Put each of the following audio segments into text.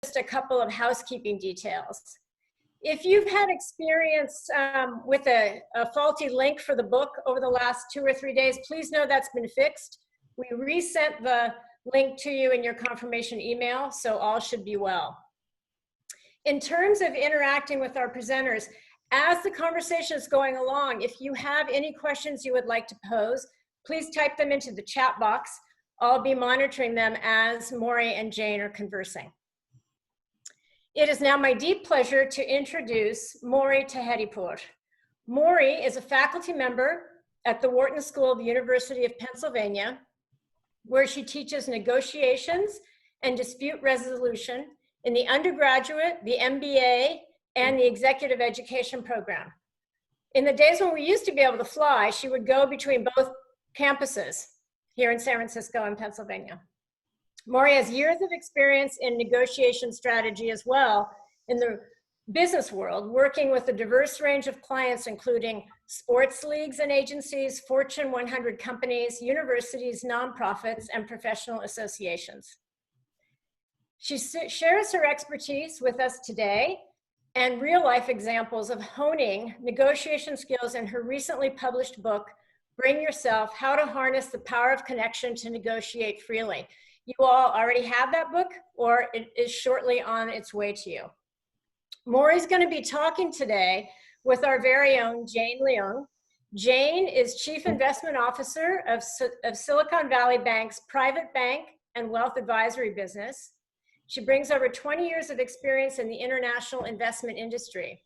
a couple of housekeeping details. If you've had experience with a faulty link for the book over the last 2 or 3 days, please know that's been fixed. We resent the link to you in your confirmation email, so all should be well. In terms of interacting with our presenters, as the conversation is going along, if you have any questions you would like to pose, please type them into the chat box. I'll be monitoring them as Mori and Jane are conversing. It is now my deep pleasure to introduce Mori Taheripour. Mori is a faculty member at the Wharton School of the University of Pennsylvania, where she teaches negotiations and dispute resolution in the undergraduate, the MBA, and the executive education program. In the days when we used to be able to fly, she would go between both campuses here in San Francisco and Pennsylvania. Mori has years of experience in negotiation strategy as well in the business world, working with a diverse range of clients, including sports leagues and agencies, Fortune 100 companies, universities, nonprofits, and professional associations. She shares her expertise with us today and real-life examples of honing negotiation skills in her recently published book, Bring Yourself: How to Harness the Power of Connection to Negotiate Freely. You all already have that book, or it is shortly on its way to you. Mori's going to be talking today with our very own Jane Leung. Jane is Chief Investment Officer of Silicon Valley Bank's private bank and wealth advisory business. She brings over 20 years of experience in the international investment industry.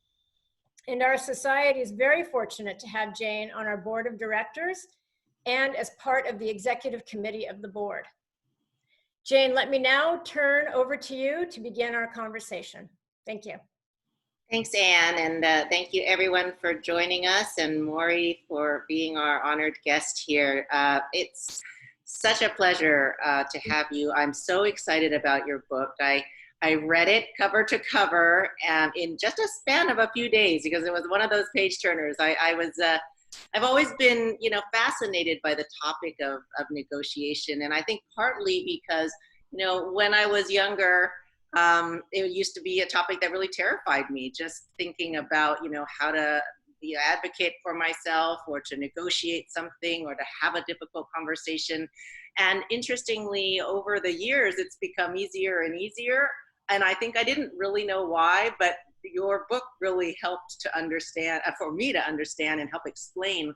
And our society is very fortunate to have Jane on our board of directors and as part of the executive committee of the board. Jane, let me now turn over to you to begin our conversation. Thank you. Thanks, Anne, and thank you everyone for joining us, and Mori for being our honored guest here. It's such a pleasure to have you. I'm so excited about your book. I read it cover to cover in just a span of a few days because it was one of those page turners. I've always been, fascinated by the topic of negotiation, and I think partly because, when I was younger, it used to be a topic that really terrified me, just thinking about, how to advocate for myself or to negotiate something or to have a difficult conversation. And interestingly, over the years, it's become easier and easier. And I think I didn't really know why, but your book really helped to understand, for me to understand and help explain,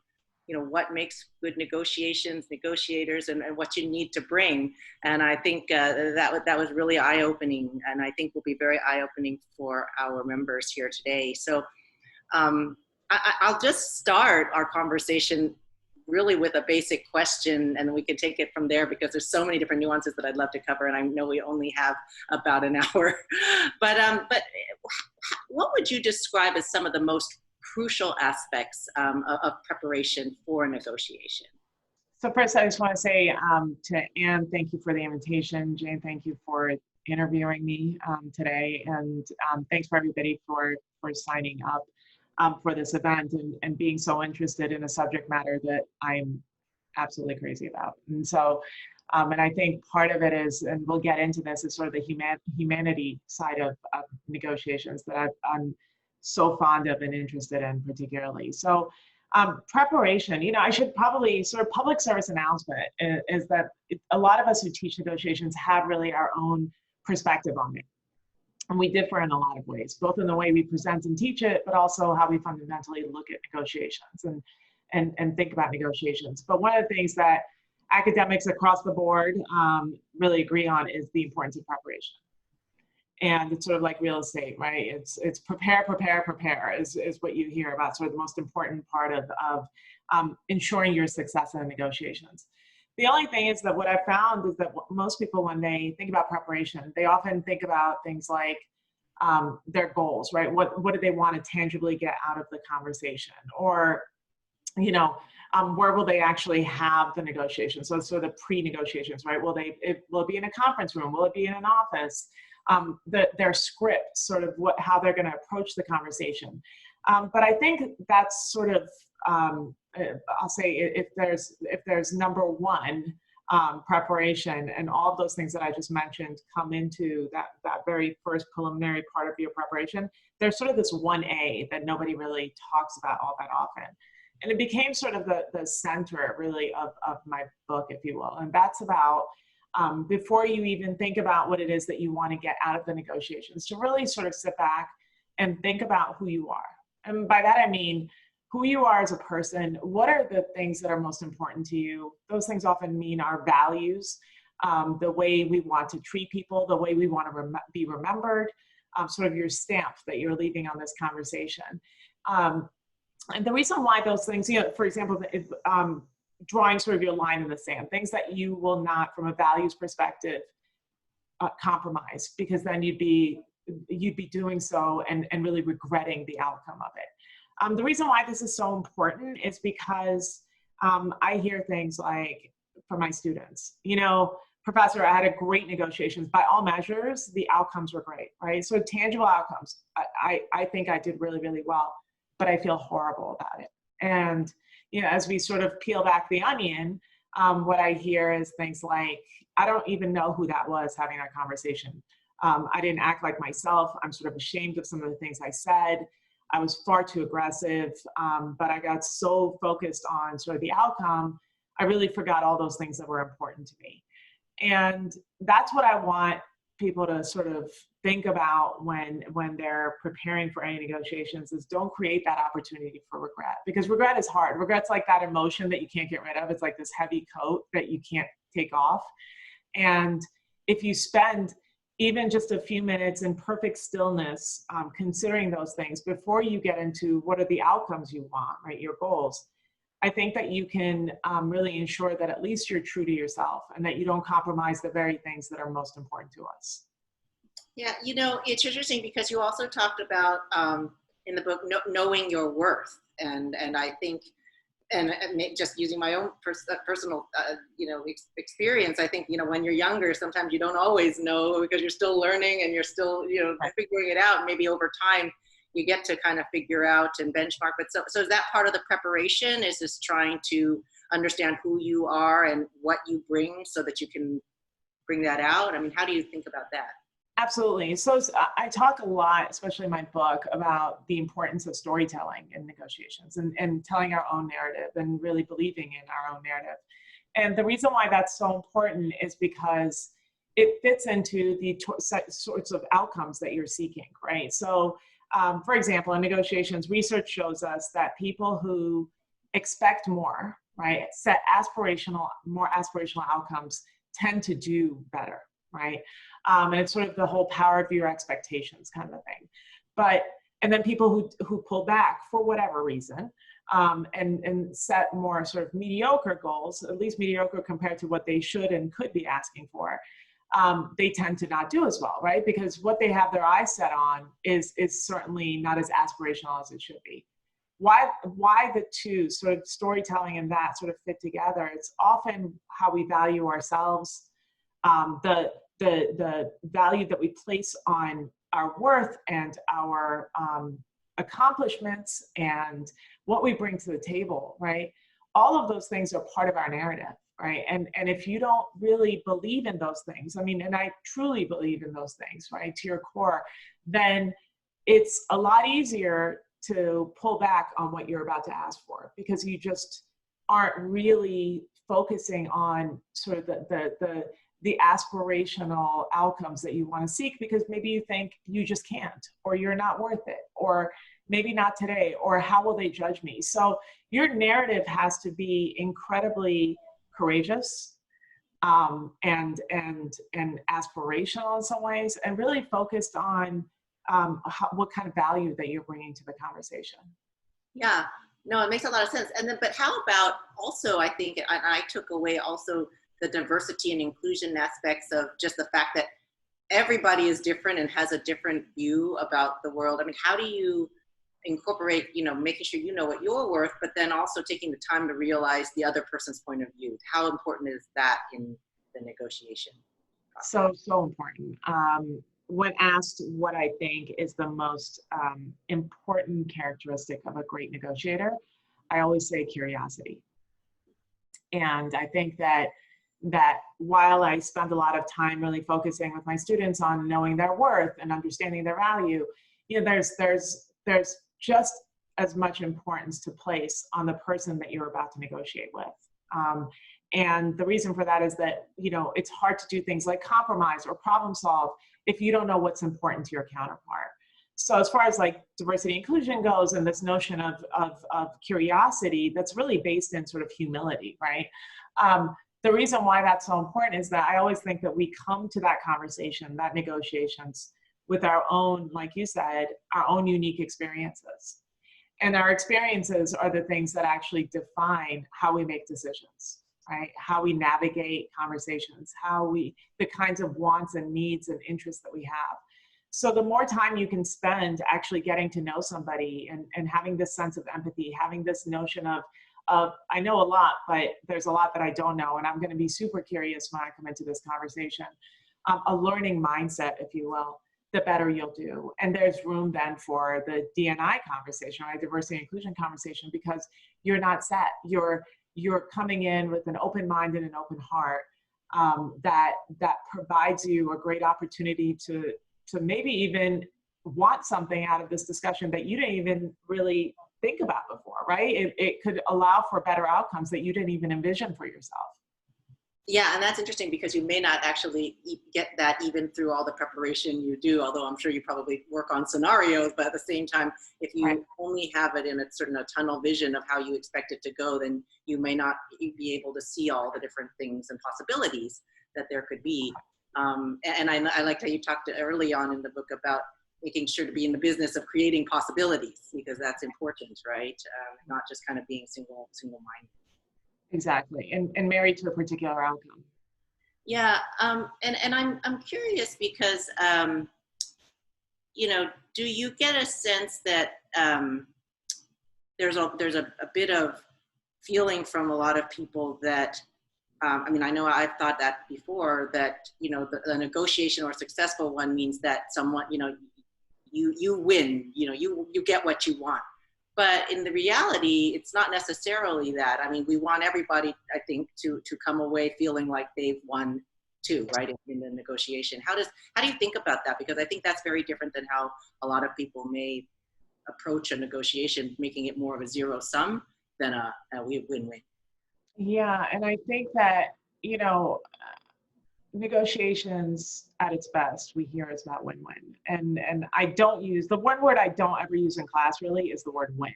what makes good negotiators and what you need to bring. And I think that was really eye-opening, and I think will be very eye-opening for our members here today. So I'll just start our conversation really with a basic question, and we can take it from there because there's so many different nuances that I'd love to cover, and I know we only have about an hour. But what would you describe as some of the most crucial aspects of preparation for a negotiation? So first, I just want to say to Anne, thank you for the invitation. Jane, thank you for interviewing me today, and thanks for everybody for signing up for this event and being so interested in a subject matter that I'm absolutely crazy about. And so, and I think part of it is, and we'll get into this, is sort of the humanity side of negotiations that I'm so fond of and interested in particularly. So preparation, I should probably sort of public service announcement is that a lot of us who teach negotiations have really our own perspective on it. And we differ in a lot of ways, both in the way we present and teach it, but also how we fundamentally look at negotiations and think about negotiations. But one of the things that academics across the board really agree on is the importance of preparation. And it's sort of like real estate, right? It's prepare, prepare, prepare is what you hear about, sort of the most important part of ensuring your success in negotiations. The only thing is that what I've found is that most people, when they think about preparation, they often think about things like their goals, right? What do they want to tangibly get out of the conversation? Or, where will they actually have the negotiation? So it's sort of pre-negotiations, right? Will it be in a conference room? Will it be in an office? Their script, sort of how they're going to approach the conversation. But I think that's sort of, I'll say if there's number one, preparation, and all of those things that I just mentioned come into that very first preliminary part of your preparation. There's sort of this 1A that nobody really talks about all that often. And it became sort of the center really of my book, if you will. And that's about, before you even think about what it is that you want to get out of the negotiations, to really sort of sit back and think about who you are. And by that, I mean, who you are as a person. What are the things that are most important to you? Those things often mean our values, the way we want to treat people, the way we want to be remembered, sort of your stamp that you're leaving on this conversation. And the reason why those things, you know, for example, drawing sort of your line in the sand, things that you will not, from a values perspective, compromise, because then you'd be doing so and really regretting the outcome of it. The reason why this is so important is because I hear things like from my students, you know, professor, I had a great negotiations. By all measures, the outcomes were great, right? So tangible outcomes, I think I did really, really well, but I feel horrible about it. And, you know, as we sort of peel back the onion, what I hear is things like, I don't even know who that was having that conversation. I didn't act like myself. I'm sort of ashamed of some of the things I said. I was far too aggressive, but I got so focused on sort of the outcome, I really forgot all those things that were important to me. And that's what I want people to sort of think about when they're preparing for any negotiations, is don't create that opportunity for regret, because regret is hard. Regret's like that emotion that you can't get rid of. It's like this heavy coat that you can't take off. And if you spend even just a few minutes in perfect stillness, considering those things before you get into what are the outcomes you want, right, your goals, I think that you can really ensure that at least you're true to yourself and that you don't compromise the very things that are most important to us. Yeah, you know, it's interesting because you also talked about in the book knowing your worth, and I think, and just using my own personal you know, experience, I think, you know, when you're younger, sometimes you don't always know because you're still learning and you're still, you know, figuring it out. Maybe over time you get to kind of figure out and benchmark. But so is that part of the preparation? Is this trying to understand who you are and what you bring so that you can bring that out? I mean, how do you think about that? Absolutely. So I talk a lot, especially in my book, about the importance of storytelling in negotiations and telling our own narrative and really believing in our own narrative. And the reason why that's so important is because it fits into the sorts of outcomes that you're seeking, right? So, for example, in negotiations, research shows us that people who expect more, right, set more aspirational outcomes tend to do better, right? And it's sort of the whole power of your expectations kind of a thing. And then people who pull back for whatever reason, and set more sort of mediocre goals, at least mediocre compared to what they should and could be asking for, they tend to not do as well, right? Because what they have their eyes set on is certainly not as aspirational as it should be. Why the two, sort of storytelling and that sort of fit together? It's often how we value ourselves, the value that we place on our worth and our accomplishments and what we bring to the table, right? All of those things are part of our narrative, right? And if you don't really believe in those things, I mean, and I truly believe in those things, right, to your core, then it's a lot easier to pull back on what you're about to ask for, because you just aren't really focusing on sort of the aspirational outcomes that you want to seek, because maybe you think you just can't, or you're not worth it, or maybe not today, or how will they judge me? So your narrative has to be incredibly courageous and aspirational in some ways, and really focused on what kind of value that you're bringing to the conversation. Yeah, no, it makes a lot of sense. And then, but how about also, I think, and I took away also the diversity and inclusion aspects of just the fact that everybody is different and has a different view about the world. I mean, how do you incorporate, you know, making sure you know what you're worth, but then also taking the time to realize the other person's point of view? How important is that in the negotiation process? So important. When asked what I think is the most important characteristic of a great negotiator, I always say curiosity. And I think that that while I spend a lot of time really focusing with my students on knowing their worth and understanding their value, you know, there's just as much importance to place on the person that you're about to negotiate with. And the reason for that is that, you know, it's hard to do things like compromise or problem solve if you don't know what's important to your counterpart. So as far as like diversity and inclusion goes, and this notion of curiosity, that's really based in sort of humility, right? The reason why that's so important is that I always think that we come to that conversation, that negotiations, with our own, like you said, our own unique experiences. And our experiences are the things that actually define how we make decisions, right? How we navigate conversations, the kinds of wants and needs and interests that we have. So the more time you can spend actually getting to know somebody and having this sense of empathy, having this notion of I know a lot, but there's a lot that I don't know, and I'm going to be super curious when I come into this conversation, a learning mindset, if you will, the better you'll do. And there's room then for the D&I conversation, right? Diversity and inclusion conversation, because you're not set. You're coming in with an open mind and an open heart that provides you a great opportunity to maybe even want something out of this discussion that you didn't even really think about before, right? It could allow for better outcomes that you didn't even envision for yourself. Yeah, and that's interesting because you may not actually get that even through all the preparation you do, although I'm sure you probably work on scenarios, but at the same time, if you only have it in a certain tunnel vision of how you expect it to go, then you may not be able to see all the different things and possibilities that there could be. And I liked how you talked early on in the book about making sure to be in the business of creating possibilities, because that's important, right? Not just kind of being single-minded. Exactly, and married to a particular outcome. Yeah, and I'm curious because you know, do you get a sense that there's a bit of feeling from a lot of people that I mean, I know I've thought that before, that, you know, the negotiation or a successful one means that someone, you know, you win, you know, you get what you want. But in the reality, it's not necessarily that. I mean, we want everybody, I think, to come away feeling like they've won too, right, in the negotiation. How do you think about that? Because I think that's very different than how a lot of people may approach a negotiation, making it more of a zero sum than a win-win. Yeah, and I think that, you know, negotiations at its best, we hear is about win-win. And I don't use, the one word I don't ever use in class really is the word win,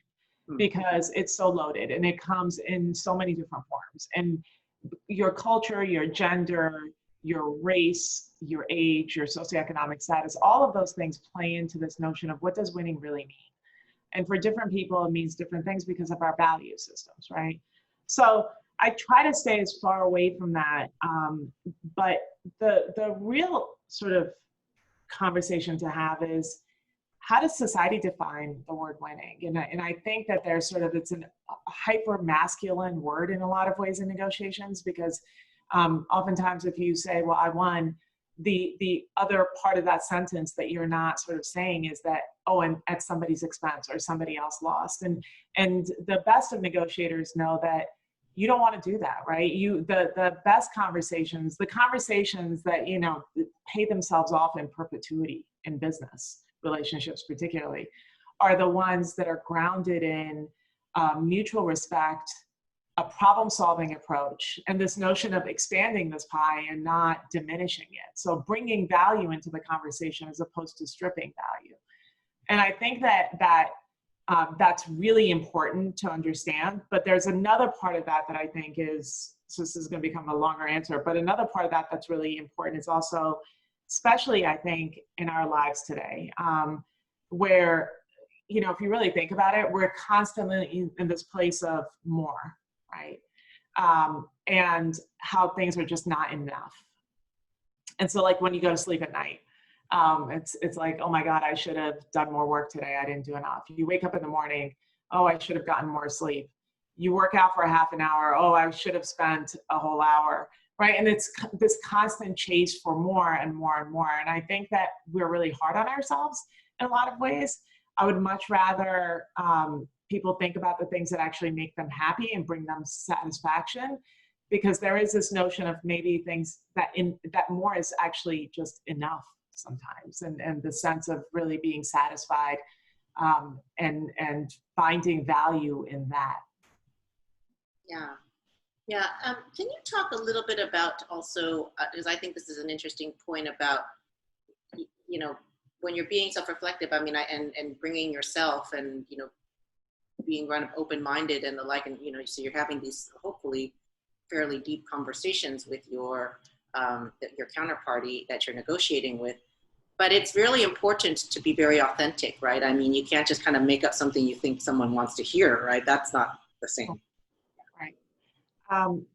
because it's so loaded and it comes in so many different forms. And your culture, your gender, your race, your age, your socioeconomic status, all of those things play into this notion of what does winning really mean? And for different people, it means different things because of our value systems, right? So I try to stay as far away from that. But the real sort of conversation to have is, how does society define the word winning? And I think that there's sort of, it's a hyper masculine word in a lot of ways in negotiations, because oftentimes if you say, well, I won, the other part of that sentence that you're not sort of saying is that, oh, and at somebody's expense or somebody else lost. And the best of negotiators know that you don't want to do that, right? The best conversations, the conversations that, you know, pay themselves off in perpetuity in business relationships particularly, are the ones that are grounded in mutual respect, a problem-solving approach, and this notion of expanding this pie and not diminishing it. So bringing value into the conversation as opposed to stripping value. And I think that's really important to understand. But there's another part of that I think is, so this is going to become a longer answer, but another part of that that's really important is also, especially I think in our lives today, where, you know, if you really think about it, we're constantly in this place of more, right? And how things are just not enough. And so like when you go to sleep at night, it's like, oh my God, I should have done more work today. I didn't do enough. You wake up in the morning, oh, I should have gotten more sleep. You work out for a half an hour. Oh, I should have spent a whole hour, right? And it's this constant chase for more and more and more. And I think that we're really hard on ourselves in a lot of ways. I would much rather people think about the things that actually make them happy and bring them satisfaction, because there is this notion of maybe things that more is actually just enough sometimes, and the sense of really being satisfied, and finding value in that. Yeah. Yeah. Can you talk a little bit about also, because I think this is an interesting point about, you know, when you're being self-reflective, I mean, and bringing yourself and, you know, being kind of open-minded and the like, and, you know, so you're having these hopefully fairly deep conversations with your counterparty that you're negotiating with. But it's really important to be very authentic, right? I mean, you can't just kind of make up something you think someone wants to hear, right? That's not the same. Right.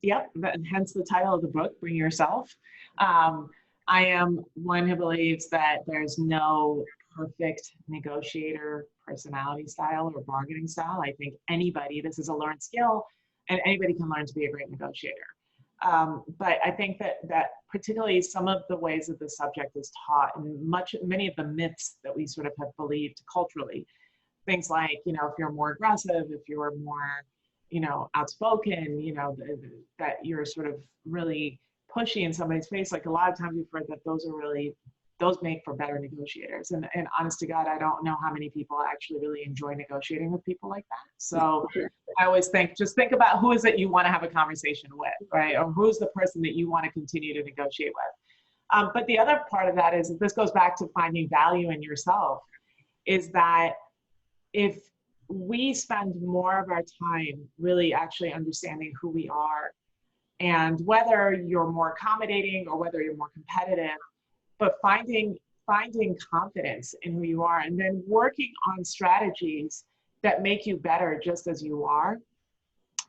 Yep, and hence the title of the book, Bring Yourself. I am one who believes that there's no perfect negotiator personality style or bargaining style. I think anybody, this is a learned skill, and anybody can learn to be a great negotiator. But I think that particularly some of the ways that the subject is taught, and many of the myths that we sort of have believed culturally, things like, you know, if you're more aggressive, if you're more, you know, outspoken, you know, that you're sort of really pushy in somebody's face. Like a lot of times we've heard that those make for better negotiators. And honest to God, I don't know how many people actually really enjoy negotiating with people like that. So I always just think about who is it you want to have a conversation with, right? Or who's the person that you want to continue to negotiate with. But the other part of that is, this goes back to finding value in yourself, is that if we spend more of our time really actually understanding who we are, and whether you're more accommodating or whether you're more competitive, but finding confidence in who you are, and then working on strategies that make you better just as you are,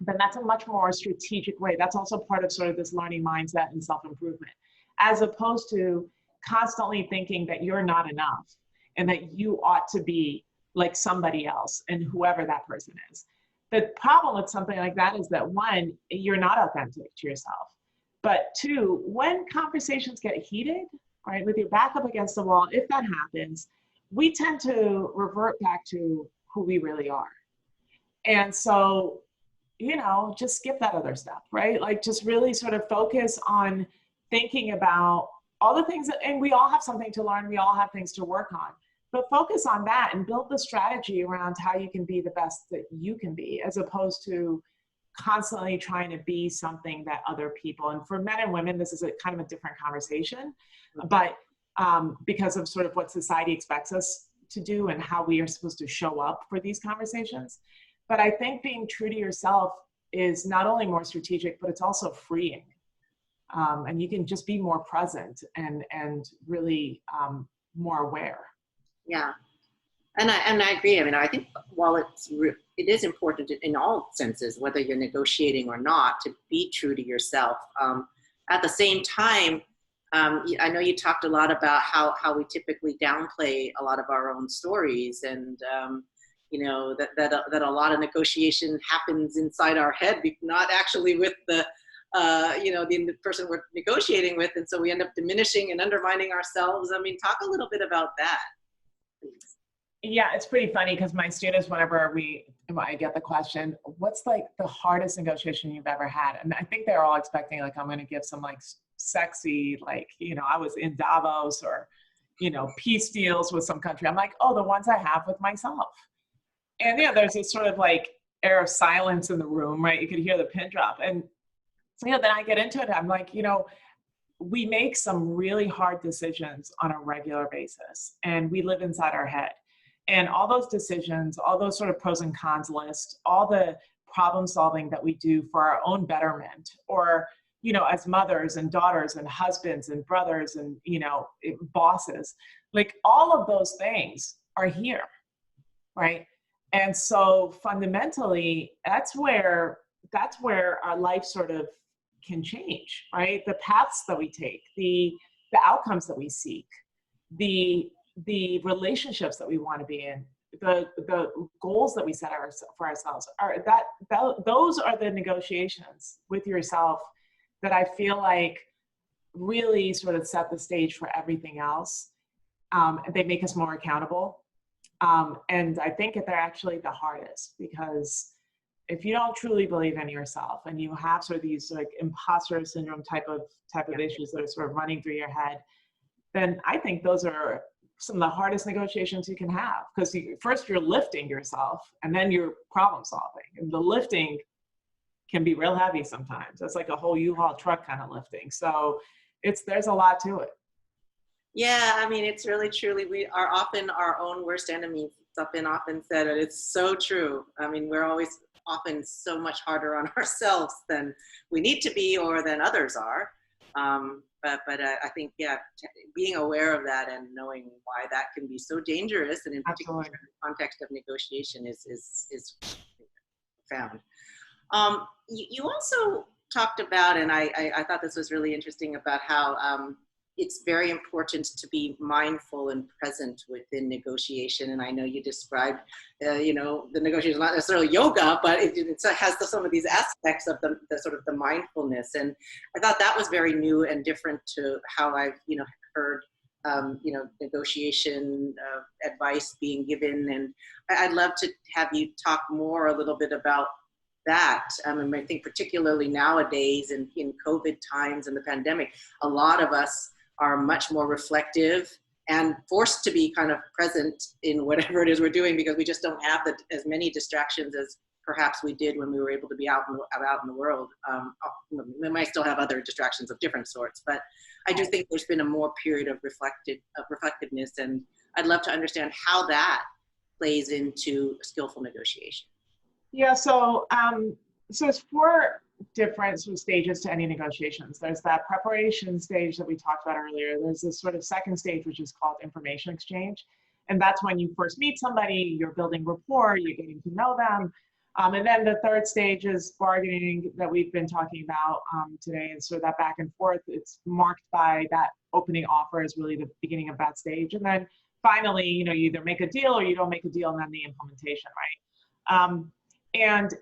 then that's a much more strategic way. That's also part of sort of this learning mindset and self-improvement, as opposed to constantly thinking that you're not enough and that you ought to be like somebody else, and whoever that person is. The problem with something like that is that, one, you're not authentic to yourself. But two, when conversations get heated, right, with your back up against the wall, if that happens, we tend to revert back to who we really are. And so, you know, just skip that other step, right? Like, just really sort of focus on thinking about all the things that, and we all have something to learn, we all have things to work on. But focus on that and build the strategy around how you can be the best that you can be, as opposed to constantly trying to be something that other people, and for men and women, this is a kind of a different conversation, but because of sort of what society expects us to do and how we are supposed to show up for these conversations. But I think being true to yourself is not only more strategic, but it's also freeing. And you can just be more present and really more aware. Yeah, and I agree. I mean, I think while it is important in all senses, whether you're negotiating or not, to be true to yourself. At the same time, I know you talked a lot about how we typically downplay a lot of our own stories, and you know, that a lot of negotiation happens inside our head, not actually with the you know, the person we're negotiating with, and so we end up diminishing and undermining ourselves. I mean, talk a little bit about that. Yeah, it's pretty funny because my students, whenever I get the question, what's like the hardest negotiation you've ever had? And I think they're all expecting like I'm going to give some like sexy, like, you know, I was in Davos, or, you know, peace deals with some country. I'm like, oh, the ones I have with myself. And yeah, there's this sort of like air of silence in the room, right? You could hear the pin drop. And you know, then I get into it. I'm like, you know, we make some really hard decisions on a regular basis, and we live inside our head. And all those decisions, all those sort of pros and cons lists, all the problem solving that we do for our own betterment, or, you know, as mothers and daughters and husbands and brothers and, you know, bosses, like all of those things are here, right? And so fundamentally, that's where our life sort of can change, right? The paths that we take, the outcomes that we seek, the relationships that we want to be in, the goals that we set for ourselves, those are the negotiations with yourself that I feel like really sort of set the stage for everything else. They make us more accountable. And I think that they're actually the hardest, because if you don't truly believe in yourself and you have sort of these like imposter syndrome type of issues that are sort of running through your head, then I think those are some of the hardest negotiations you can have, because first you're lifting yourself and then you're problem solving, and the lifting can be real heavy sometimes. It's like a whole U-Haul truck kind of lifting. So there's a lot to it. Yeah, I mean, it's really truly, we are often our own worst enemies. It's been often said, and it's so true. I mean, we're always often so much harder on ourselves than we need to be or than others are. But I think, yeah, being aware of that and knowing why that can be so dangerous, and in particular in the context of negotiation, is profound. You also talked about, and I thought this was really interesting, about how it's very important to be mindful and present within negotiation. And I know you described, you know, the negotiation is not necessarily yoga, but it has some of these aspects of the sort of the mindfulness. And I thought that was very new and different to how I've, you know, heard, you know, negotiation advice being given. And I'd love to have you talk more a little bit about that. And I think particularly nowadays in COVID times and the pandemic, a lot of us are much more reflective and forced to be kind of present in whatever it is we're doing, because we just don't have as many distractions as perhaps we did when we were able to be out in the world. We might still have other distractions of different sorts, but I do think there's been a more period of reflectiveness, and I'd love to understand how that plays into skillful negotiation. Yeah, so it's 4 different sort of stages to any negotiations. There's that preparation stage that we talked about earlier. There's this sort of second stage, which is called information exchange. And that's when you first meet somebody, you're building rapport, you're getting to know them. And then the third stage is bargaining that we've been talking about today. And so that back and forth, it's marked by that opening offer is really the beginning of that stage. And then finally, you know, you either make a deal or you don't make a deal, and then the implementation, right? And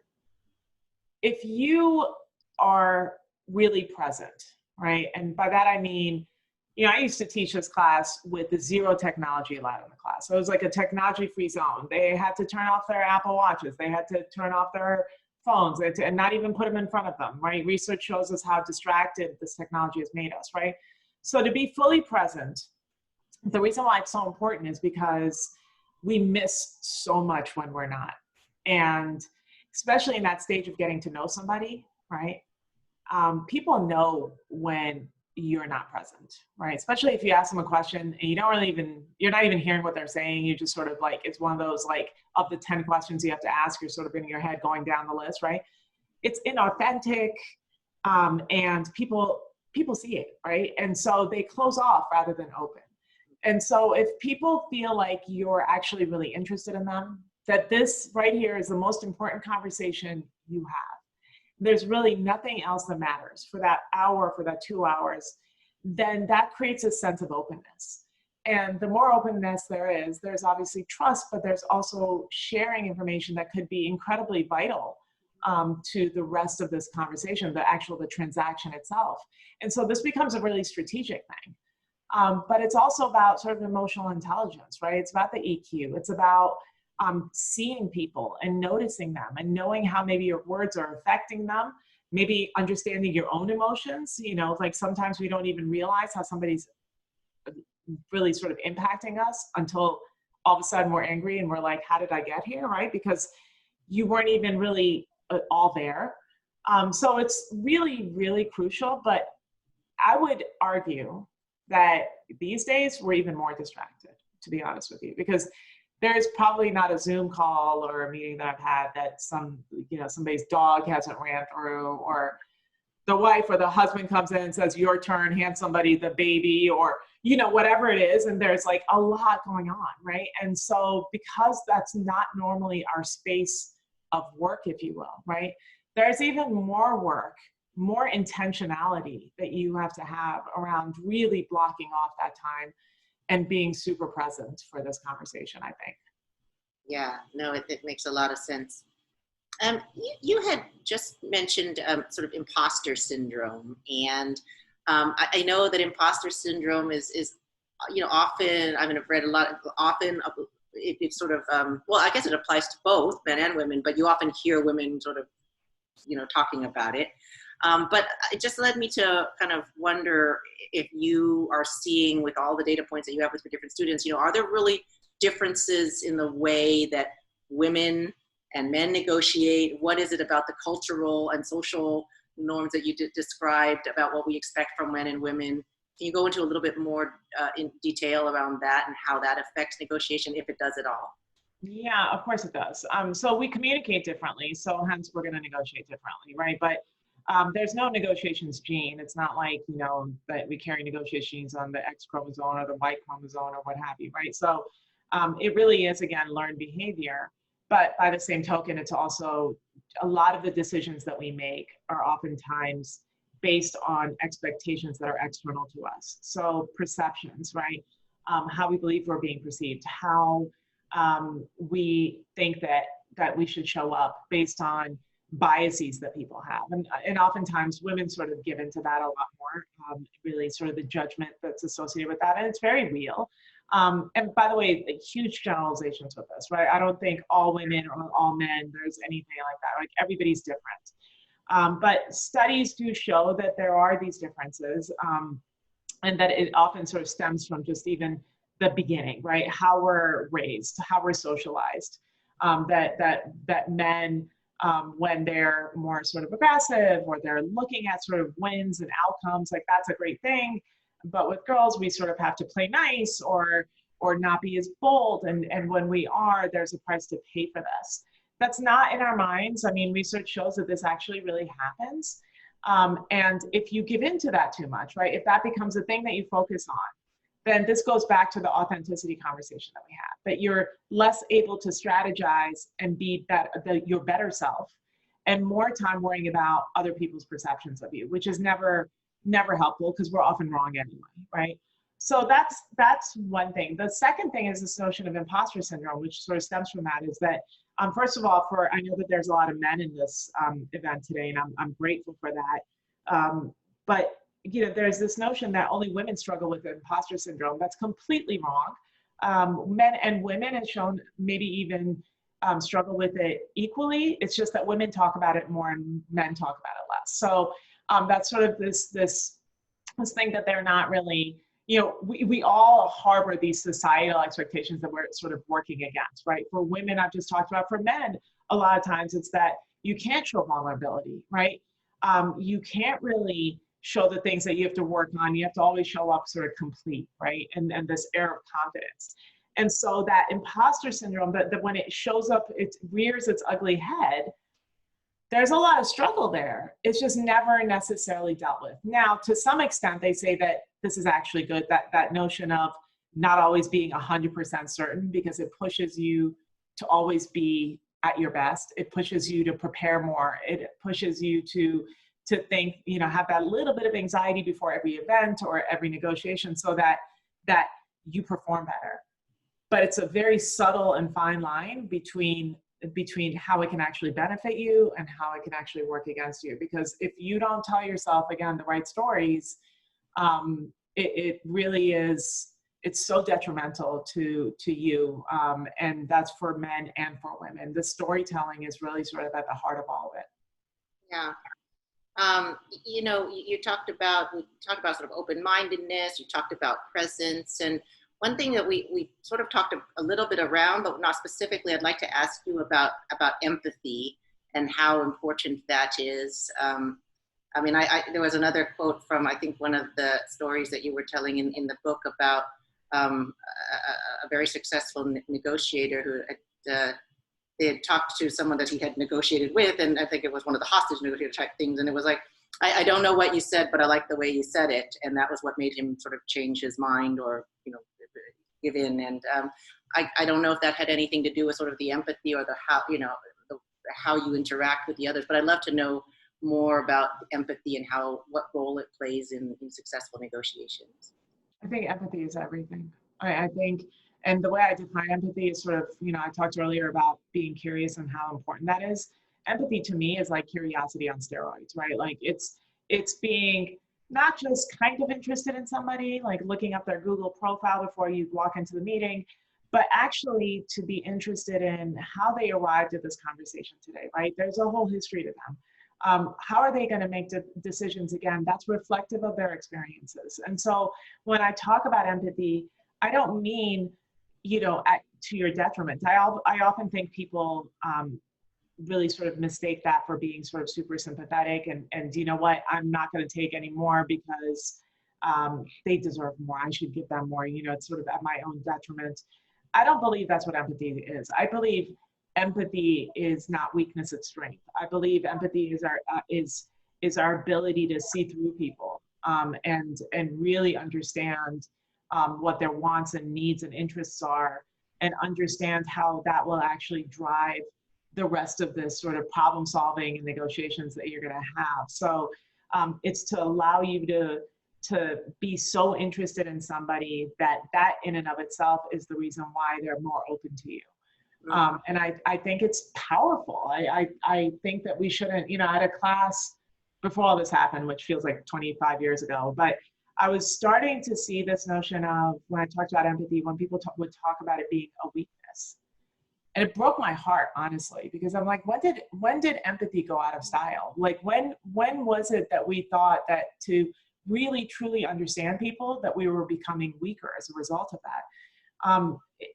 if you are really present, right? And by that I mean, you know, I used to teach this class with the 0 technology allowed in the class. So it was like a technology-free zone. They had to turn off their Apple Watches. They had to turn off their phones and not even put them in front of them, right? Research shows us how distracted this technology has made us, right? So to be fully present, the reason why it's so important is because we miss so much when we're not. And especially in that stage of getting to know somebody, right? People know when you're not present, right? Especially if you ask them a question and you're not even hearing what they're saying. You just sort of like, it's one of those, like, of the 10 questions you have to ask, you're sort of in your head going down the list, right? It's inauthentic, and people see it, right? And so they close off rather than open. And so if people feel like you're actually really interested in them, that this right here is the most important conversation you have, there's really nothing else that matters for that hour, for that 2 hours, then that creates a sense of openness. And the more openness there is, there's obviously trust, but there's also sharing information that could be incredibly vital to the rest of this conversation, the transaction itself. And so this becomes a really strategic thing. But it's also about sort of emotional intelligence, right? It's about the EQ. It's about seeing people and noticing them and knowing how maybe your words are affecting them, maybe understanding your own emotions. You know, like sometimes we don't even realize how somebody's really sort of impacting us until all of a sudden we're angry and we're like, how did I get here, right? Because you weren't even really all there. So it's really, really crucial. But I would argue that these days we're even more distracted, to be honest with you, because there's probably not a Zoom call or a meeting that I've had that somebody's dog hasn't ran through, or the wife or the husband comes in and says, your turn, hand somebody the baby, or, you know, whatever it is. And there's like a lot going on, right? And so because that's not normally our space of work, if you will, right? There's even more work, more intentionality that you have to have around really blocking off that time and being super present for this conversation, I think. Yeah, no, it makes a lot of sense. You had just mentioned sort of imposter syndrome, and I know that imposter syndrome is you know, often, I mean, I've read a lot, often it's sort of, well, I guess it applies to both men and women, but you often hear women sort of, talking about it. But it just led me to kind of wonder if you are seeing, with all the data points that you have with your different students, are there really differences in the way that women and men negotiate? What is it about the cultural and social norms that you described about what we expect from men and women? Can you go into a little bit more in detail around that and how that affects negotiation, if it does at all? Yeah, of course it does. So we communicate differently, so hence we're going to negotiate differently, right? But there's no negotiations gene. It's not like, that we carry negotiation genes on the X chromosome or the Y chromosome or what have you, right? So it really is, again, learned behavior. But by the same token, it's also a lot of the decisions that we make are oftentimes based on expectations that are external to us. So perceptions, right? How we believe we're being perceived, how we think that we should show up based on biases that people have. And oftentimes women sort of give into that a lot more, really sort of the judgment that's associated with that. And it's very real. And by the way, huge generalizations with this, right? I don't think all women or all men, there's anything like that. Like, everybody's different. But studies do show that there are these differences, and that it often sort of stems from just even the beginning, right? How we're raised, how we're socialized. That men, when they're more sort of aggressive, or they're looking at sort of wins and outcomes, like, that's a great thing. But with girls, we sort of have to play nice or not be as bold. And when we are, there's a price to pay for this. That's not in our minds. I mean, research shows that this actually really happens. And if you give into that too much, right? If that becomes a thing that you focus on, then this goes back to the authenticity conversation that we had, that you're less able to strategize and be your better self, and more time worrying about other people's perceptions of you, which is never helpful, because we're often wrong anyway, right? So that's one thing. The second thing is this notion of imposter syndrome, which sort of stems from that, is that, first of all, I know that there's a lot of men in this event today, and I'm grateful for that. But there's this notion that only women struggle with imposter syndrome. That's completely wrong. Men and women have shown maybe even struggle with it equally. It's just that women talk about it more and men talk about it less. So that's sort of this thing that they're not really, we all harbor these societal expectations that we're sort of working against, right? For women, I've just talked about. For men, a lot of times it's that you can't show vulnerability, right? You can't really show the things that you have to work on. You have to always show up sort of complete, right? And this air of confidence. And so that imposter syndrome, that when it shows up, it rears its ugly head, there's a lot of struggle there. It's just never necessarily dealt with. Now, to some extent, they say that this is actually good, that notion of not always being 100% certain, because it pushes you to always be at your best. It pushes you to prepare more. It pushes you to think, have that little bit of anxiety before every event or every negotiation, so that you perform better. But it's a very subtle and fine line between how it can actually benefit you and how it can actually work against you. Because if you don't tell yourself, again, the right stories, it really is, it's so detrimental to you. And that's for men and for women. The storytelling is really sort of at the heart of all of it. Yeah. We talked about sort of open-mindedness, you talked about presence, and one thing that we sort of talked a little bit around, but not specifically, I'd like to ask you about empathy and how important that is. There was another quote from, I think, one of the stories that you were telling in the book about a very successful negotiator who they had talked to someone that he had negotiated with, and I think it was one of the hostage negotiator type things, and it was like, I don't know what you said, but I like the way you said it, and that was what made him sort of change his mind or give in. And I don't know if that had anything to do with sort of the empathy or the how you interact with the others, but I'd love to know more about empathy and what role it plays in successful negotiations. I think empathy is everything. I think, and the way I define empathy is sort of, I talked earlier about being curious and how important that is. Empathy to me is like curiosity on steroids, right? Like it's being not just kind of interested in somebody, like looking up their Google profile before you walk into the meeting, but actually to be interested in how they arrived at this conversation today, right? There's a whole history to them. How are they going to make decisions again? That's reflective of their experiences. And so when I talk about empathy, I don't mean, to your detriment. I often think people really sort of mistake that for being sort of super sympathetic and you know what, I'm not going to take any more because they deserve more. I should give them more, it's sort of at my own detriment. I don't believe that's what empathy is. I believe empathy is not weakness, it's strength. I believe empathy is our ability to see through people and really understand what their wants and needs and interests are, and understand how that will actually drive the rest of this sort of problem solving and negotiations that you're going to have. So it's to allow you to be so interested in somebody that in and of itself is the reason why they're more open to you. And I think it's powerful. I think that we shouldn't, I had a class before all this happened, which feels like 25 years ago, but I was starting to see this notion of, when I talked about empathy, when people would talk about it being a weakness. And it broke my heart, honestly, because I'm like, when did empathy go out of style? Like when was it that we thought that to really truly understand people, that we were becoming weaker as a result of that?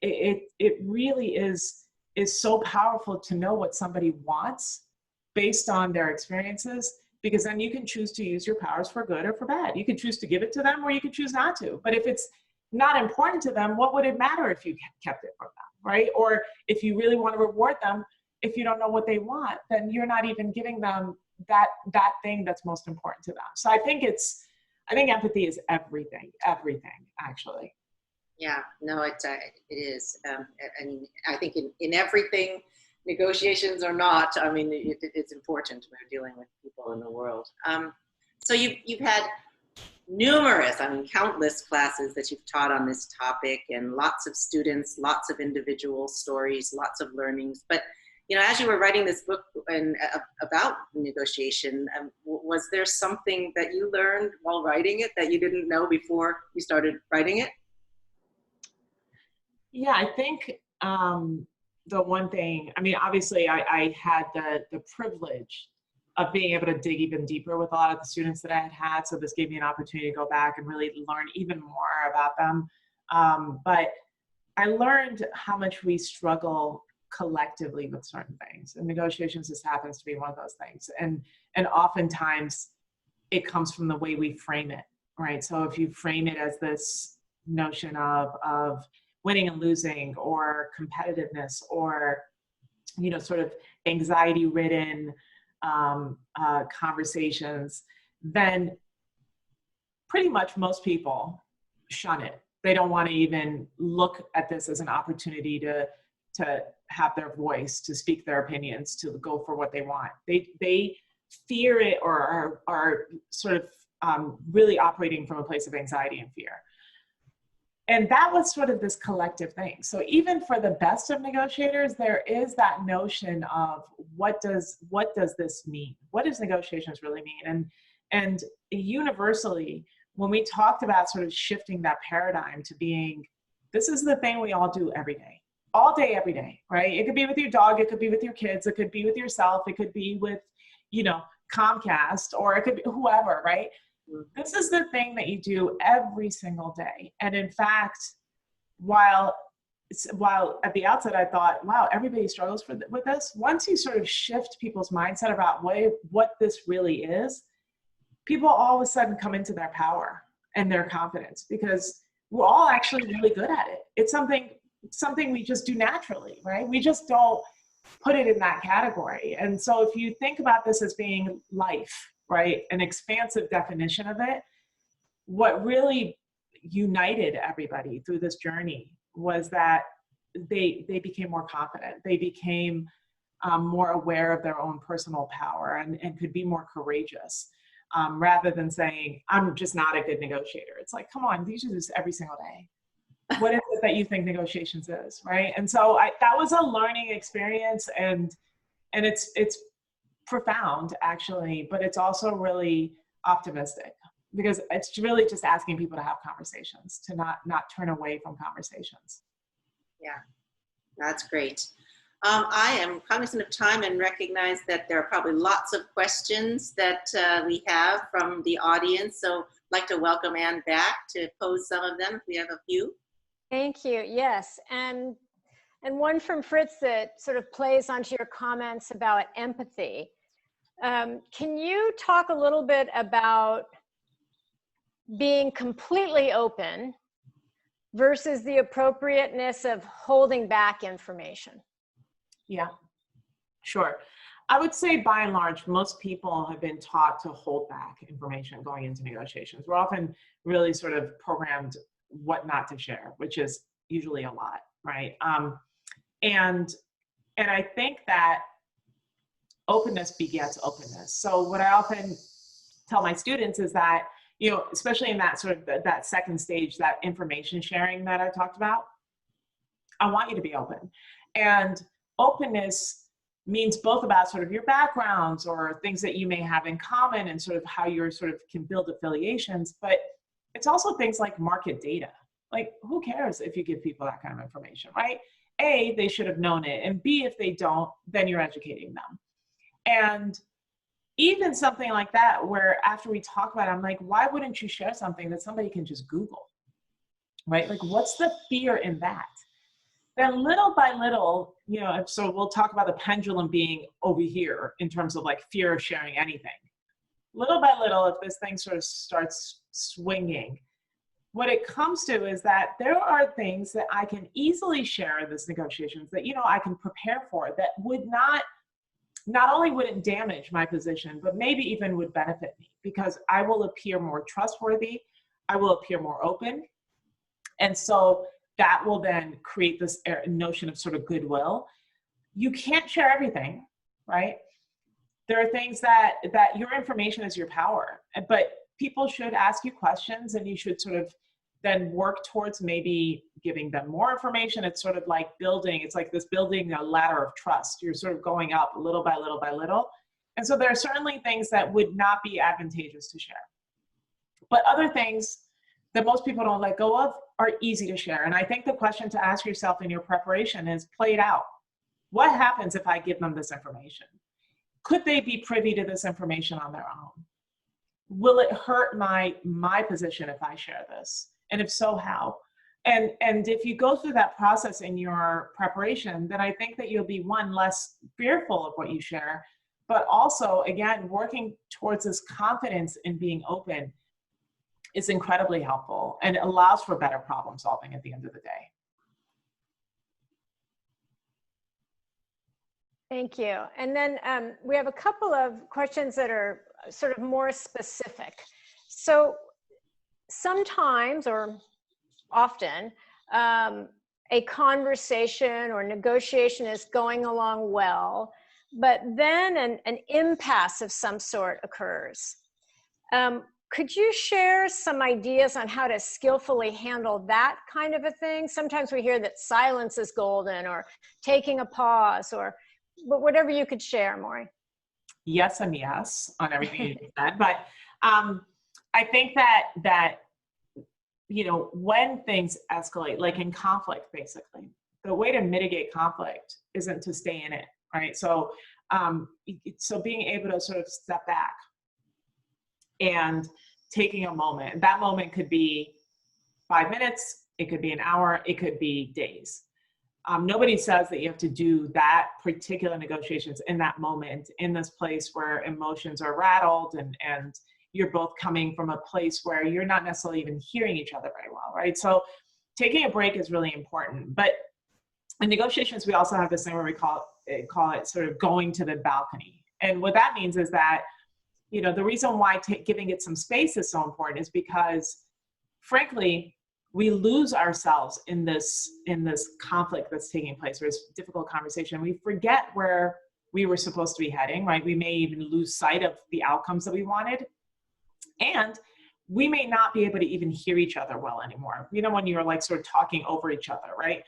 It really is so powerful to know what somebody wants based on their experiences, because then you can choose to use your powers for good or for bad. You can choose to give it to them, or you can choose not to. But if it's not important to them, what would it matter if you kept it from them, right? Or if you really want to reward them, if you don't know what they want, then you're not even giving them that thing that's most important to them. So I think empathy is everything, actually. Yeah, no, it is. I mean, I think in everything, negotiations or not, I mean, it's important when you're dealing with people in the world. So you've had numerous, countless classes that you've taught on this topic, and lots of students, lots of individual stories, lots of learnings. But, as you were writing this book about negotiation, was there something that you learned while writing it that you didn't know before you started writing it? Yeah, I think the one thing, obviously I had the privilege of being able to dig even deeper with a lot of the students that I had. So this gave me an opportunity to go back and really learn even more about them. But I learned how much we struggle collectively with certain things, and negotiations just happens to be one of those things. And oftentimes it comes from the way we frame it, right? So if you frame it as this notion of winning and losing, or competitiveness, or sort of anxiety-ridden conversations, then pretty much most people shun it. They don't want to even look at this as an opportunity to have their voice, to speak their opinions, to go for what they want. They fear it, or are sort of really operating from a place of anxiety and fear. And that was sort of this collective thing. So even for the best of negotiators, there is that notion of what does this mean? What does negotiations really mean? And universally, when we talked about sort of shifting that paradigm to being, this is the thing we all do every day, all day, every day, right? It could be with your dog, it could be with your kids, it could be with yourself, it could be with, Comcast, or it could be whoever, right? This is the thing that you do every single day. And in fact, while at the outset I thought, wow, everybody struggles with this, once you sort of shift people's mindset about what this really is, people all of a sudden come into their power and their confidence, because we're all actually really good at it. It's something we just do naturally, right? We just don't put it in that category. And so if you think about this as being life, right, an expansive definition of it, what really united everybody through this journey was that they became more confident. They became more aware of their own personal power, and could be more courageous, rather than saying, I'm just not a good negotiator. It's like, come on, these are just every single day. What is it that you think negotiations is, right? And so that was a learning experience, and it's profound, actually, but it's also really optimistic, because it's really just asking people to have conversations, to not turn away from conversations. Yeah, that's great. I am cognizant of time and recognize that there are probably lots of questions that we have from the audience. So I'd like to welcome Anne back to pose some of them if we have a few. Thank you. Yes. And one from Fritz that sort of plays onto your comments about empathy. Can you talk a little bit about being completely open versus the appropriateness of holding back information? Yeah, sure. I would say by and large, most people have been taught to hold back information going into negotiations. We're often really sort of programmed what not to share, which is usually a lot, right? And I think that openness begets openness. So what I often tell my students is that, you know, especially in that sort of that second stage, that information sharing that I talked about, I want you to be open. And openness means both about sort of your backgrounds or things that you may have in common and sort of how you're sort of can build affiliations, but it's also things like market data. Like, who cares if you give people that kind of information, right? A, they should have known it, and B, if they don't, then you're educating them. And even something like that, where after we talk about it, I'm like, why wouldn't you share something that somebody can just Google, right? Like, what's the fear in that? Then little by little, you know, so we'll talk about the pendulum being over here in terms of like fear of sharing anything. Little by little, if this thing sort of starts swinging, what it comes to is that there are things that I can easily share in this negotiations that, you know, I can prepare for that would not only wouldn't damage my position, but maybe even would benefit me because I will appear more trustworthy. I will appear more open. And so that will then create this notion of sort of goodwill. You can't share everything, right? There are things that your information is your power, but people should ask you questions and you should sort of then work towards maybe giving them more information. It's sort of like building, it's like this building a ladder of trust. You're sort of going up little by little by little. And so there are certainly things that would not be advantageous to share. But other things that most people don't let go of are easy to share. And I think the question to ask yourself in your preparation is play it out. What happens if I give them this information? Could they be privy to this information on their own? Will it hurt my position if I share this? And if so, how? And if you go through that process in your preparation, then I think that you'll be one, less fearful of what you share, but also, again, working towards this confidence in being open is incredibly helpful and allows for better problem solving at the end of the day. Thank you. And then we have a couple of questions that are sort of more specific. So sometimes or often a conversation or negotiation is going along well, but then an impasse of some sort occurs. Could you share some ideas on how to skillfully handle that kind of a thing? Sometimes we hear that silence is golden or taking a pause or but whatever you could share, Mori. Yes and yes on everything you said, but I think that you know, when things escalate, like in conflict, basically, the way to mitigate conflict isn't to stay in it, right? So so being able to sort of step back and taking a moment. That moment could be 5 minutes, it could be an hour, it could be days. Nobody says that you have to do that particular negotiations in that moment, in this place where emotions are rattled and you're both coming from a place where you're not necessarily even hearing each other very well, right? So taking a break is really important. But in negotiations, we also have this thing where we call it sort of going to the balcony. And what that means is that, you know, the reason why giving it some space is so important is because, frankly, we lose ourselves in this conflict that's taking place, or this difficult conversation. We forget where we were supposed to be heading, right? We may even lose sight of the outcomes that we wanted. And we may not be able to even hear each other well anymore. You know, when you're like sort of talking over each other, right?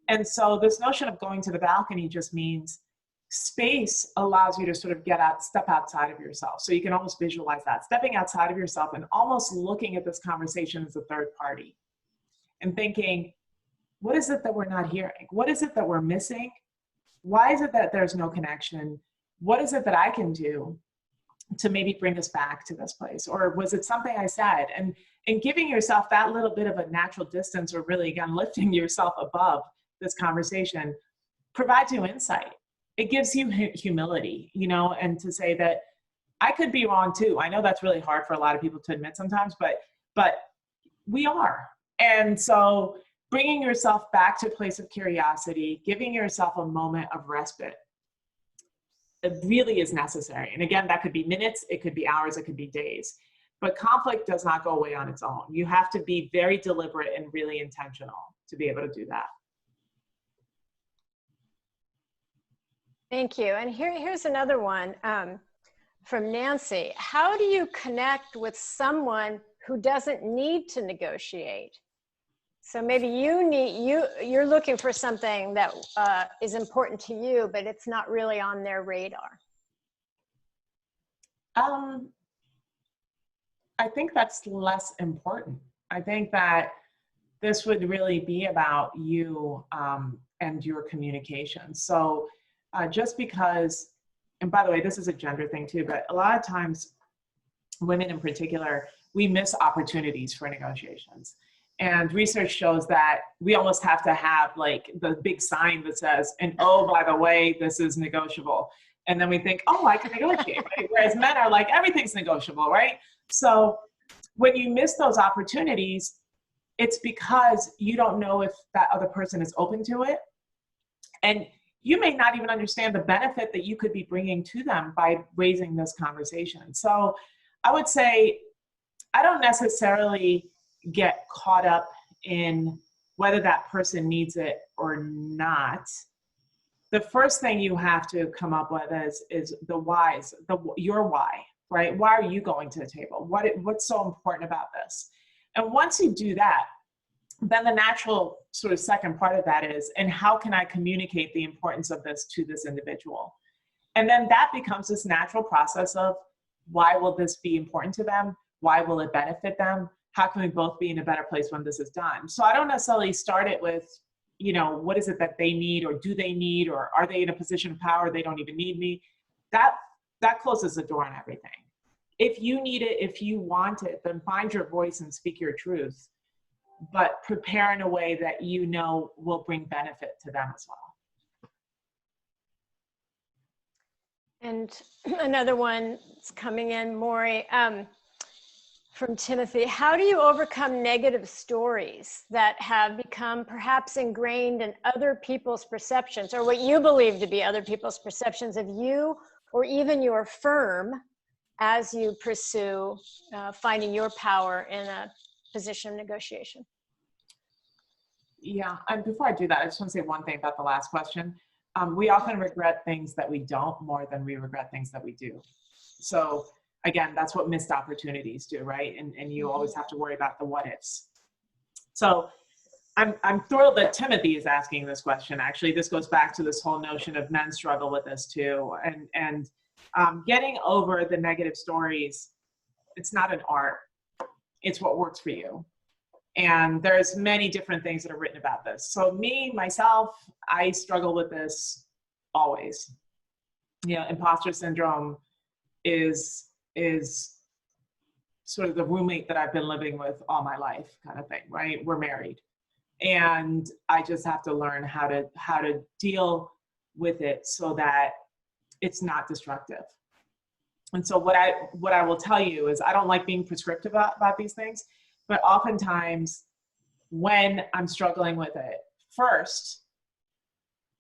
And so this notion of going to the balcony just means space allows you to sort of step outside of yourself. So you can almost visualize that, stepping outside of yourself and almost looking at this conversation as a third party and thinking, What is it that we're not hearing? What is it that we're missing? Why is it that there's no connection? What is it that I can do to maybe bring us back to this place? Or was it something I said? And giving yourself that little bit of a natural distance, or really, again, lifting yourself above this conversation, provides you insight. It gives you humility, you know, and to say that I could be wrong too. I know that's really hard for a lot of people to admit sometimes, but we are. And so bringing yourself back to a place of curiosity, giving yourself a moment of respite, it really is necessary. And again, that could be minutes, it could be hours, it could be days. But conflict does not go away on its own. You have to be very deliberate and really intentional to be able to do that. Thank you. And here's another one from Nancy. How do you connect with someone who doesn't need to negotiate? So maybe you're looking for something that is important to you, but it's not really on their radar. I think that's less important. I think that this would really be about you and your communication. So just because, and by the way, this is a gender thing too, but a lot of times, women in particular, we miss opportunities for negotiations. And research shows that we almost have to have like the big sign that says, and oh, by the way, this is negotiable. And then we think, oh, I can negotiate, right? Whereas men are like, everything's negotiable, right? So when you miss those opportunities, it's because you don't know if that other person is open to it. And you may not even understand the benefit that you could be bringing to them by raising this conversation. So I would say, I don't necessarily get caught up in whether that person needs it or not. The first thing you have to come up with is the whys, your why, right? Why are you going to the table? What's so important about this? And once you do that, then the natural sort of second part of that is, and how can I communicate the importance of this to this individual? And then that becomes this natural process of, why will this be important to them? Why will it benefit them? How can we both be in a better place when this is done? So I don't necessarily start it with, you know, what is it that they need, or do they need, or are they in a position of power, they don't even need me? That closes the door on everything. If you need it, if you want it, then find your voice and speak your truth, but prepare in a way that you know will bring benefit to them as well. And another one is coming in, Mori, from Timothy. How do you overcome negative stories that have become perhaps ingrained in other people's perceptions, or what you believe to be other people's perceptions of you or even your firm, as you pursue finding your power in a position of negotiation? Yeah, and before I do that, I just want to say one thing about the last question. We often regret things that we don't more than we regret things that we do. So again, that's what missed opportunities do, right? And you always have to worry about the what ifs. So I'm thrilled that Timothy is asking this question. Actually, this goes back to this whole notion of men struggle with this too. And getting over the negative stories, it's not an art. It's what works for you. And there's many different things that are written about this. So myself, I struggle with this always. You know, imposter syndrome is sort of the roommate that I've been living with all my life, kind of thing, right? We're married. And I just have to learn how to deal with it so that it's not destructive. And so what I will tell you is, I don't like being prescriptive about these things, but oftentimes when I'm struggling with it, first,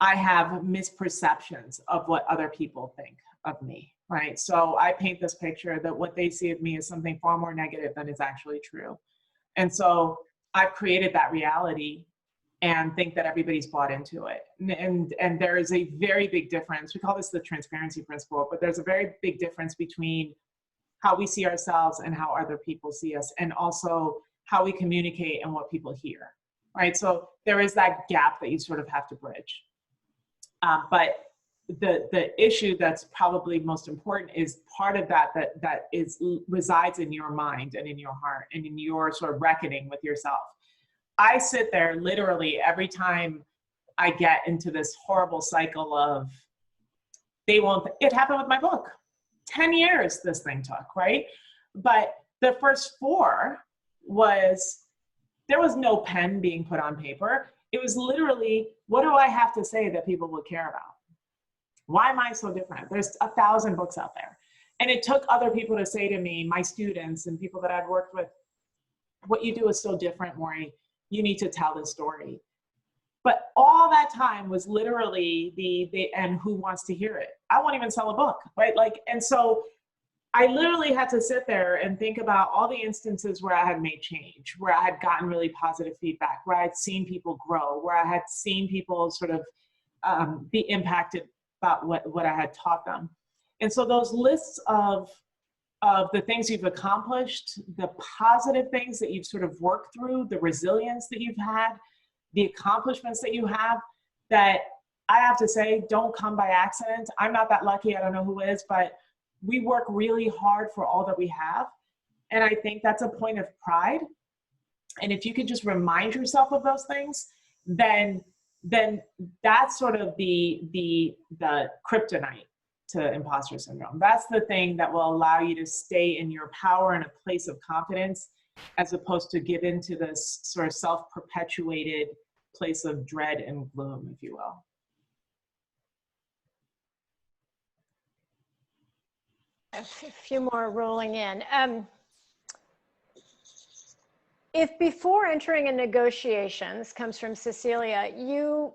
I have misperceptions of what other people think of me, right? So I paint this picture that what they see of me is something far more negative than is actually true. And so I've created that reality and think that everybody's bought into it. And there is a very big difference. We call this the transparency principle, but there's a very big difference between how we see ourselves and how other people see us, and also how we communicate and what people hear, right? So there is that gap that you sort of have to bridge. But the issue that's probably most important is part of that resides in your mind and in your heart and in your sort of reckoning with yourself. I sit there literally every time I get into this horrible cycle of they won't, it happened with my book. 10 years this thing took, right? But the first 4 was, there was no pen being put on paper. It was literally, what do I have to say that people will care about? Why am I so different? There's 1,000 books out there. And it took other people to say to me, my students and people that I'd worked with, what you do is so different, Mori. You need to tell this story. But all that time was literally and who wants to hear it? I won't even sell a book, right? Like, and so I literally had to sit there and think about all the instances where I had made change, where I had gotten really positive feedback, where I had seen people grow, where I had seen people sort of be impacted about what I had taught them. And so those lists of the things you've accomplished, the positive things that you've sort of worked through, the resilience that you've had, the accomplishments that you have, that I have to say don't come by accident. I'm not that lucky, I don't know who is, but we work really hard for all that we have. And I think that's a point of pride. And if you could just remind yourself of those things, then that's sort of the kryptonite to imposter syndrome. That's the thing that will allow you to stay in your power in a place of confidence, as opposed to give into this sort of self-perpetuated place of dread and gloom, if you will. A few more rolling in. If before entering a negotiation, this comes from Cecilia, you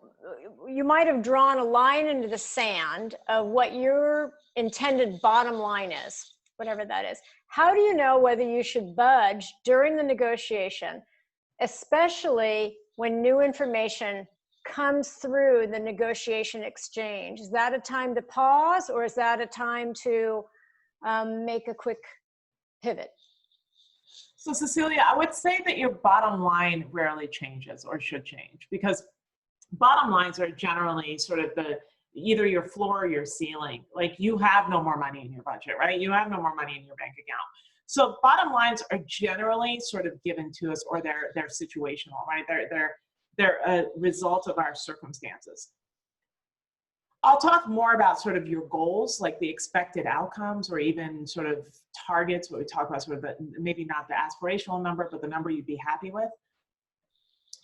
might have drawn a line into the sand of what your intended bottom line is, whatever that is. How do you know whether you should budge during the negotiation, especially when new information comes through the negotiation exchange? Is that a time to pause, or is that a time to make a quick pivot? So Cecilia, I would say that your bottom line rarely changes or should change, because bottom lines are generally sort of either your floor or your ceiling. Like, you have no more money in your budget, right? You have no more money in your bank account. So bottom lines are generally sort of given to us, or they're situational, right? They're a result of our circumstances. I'll talk more about sort of your goals, like the expected outcomes, or even sort of targets, what we talk about, sort of maybe not the aspirational number, but the number you'd be happy with.